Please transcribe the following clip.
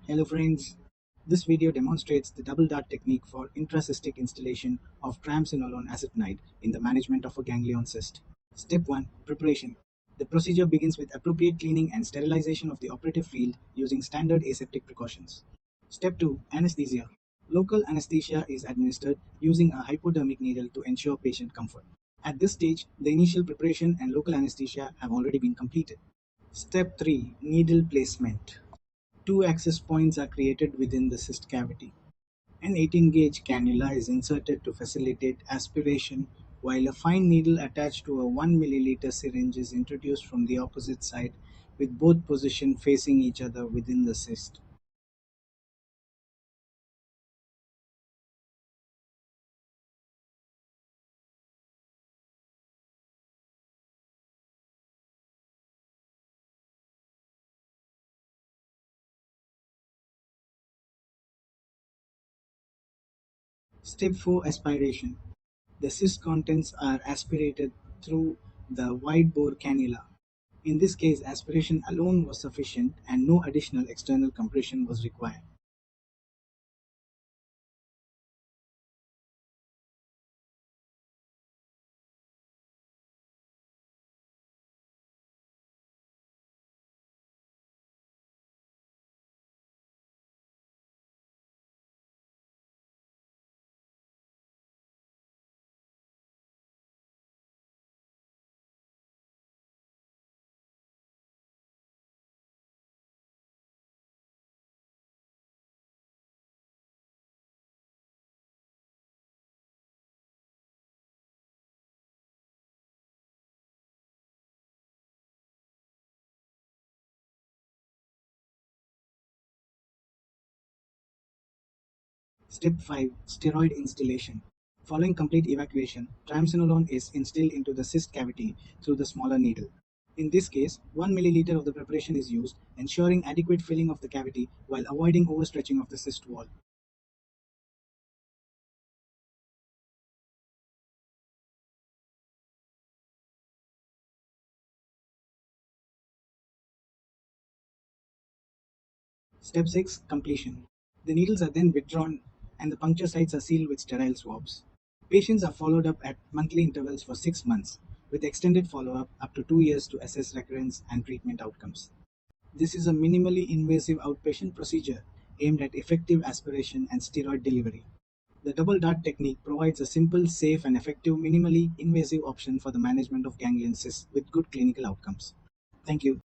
Hello friends, this video demonstrates the double dart technique for intracystic instillation of triamcinolone acetonide in the management of a ganglion cyst. Step 1. Preparation. The procedure begins with appropriate cleaning and sterilization of the operative field using standard aseptic precautions. Step 2. Anesthesia. Local anesthesia is administered using a hypodermic needle to ensure patient comfort. At this stage, the initial preparation and local anesthesia have already been completed. Step 3. Needle placement. Two access points are created within the cyst cavity. An 18-gauge cannula is inserted to facilitate aspiration, while a fine needle attached to a 1 milliliter syringe is introduced from the opposite side, with both positions facing each other within the cyst. Step 4. Aspiration. The cyst contents are aspirated through the wide bore cannula. In this case, aspiration alone was sufficient and no additional external compression was required. Step 5. Steroid instillation. Following complete evacuation, triamcinolone is instilled into the cyst cavity through the smaller needle. In this case, 1 milliliter of the preparation is used, ensuring adequate filling of the cavity while avoiding overstretching of the cyst wall. Step 6. Completion. The needles are then withdrawn and the puncture sites are sealed with sterile swabs. Patients are followed up at monthly intervals for 6 months, with extended follow-up up to 2 years to assess recurrence and treatment outcomes. This is a minimally invasive outpatient procedure aimed at effective aspiration and steroid delivery. The double dart technique provides a simple, safe, and effective minimally invasive option for the management of ganglion cysts with good clinical outcomes. Thank you.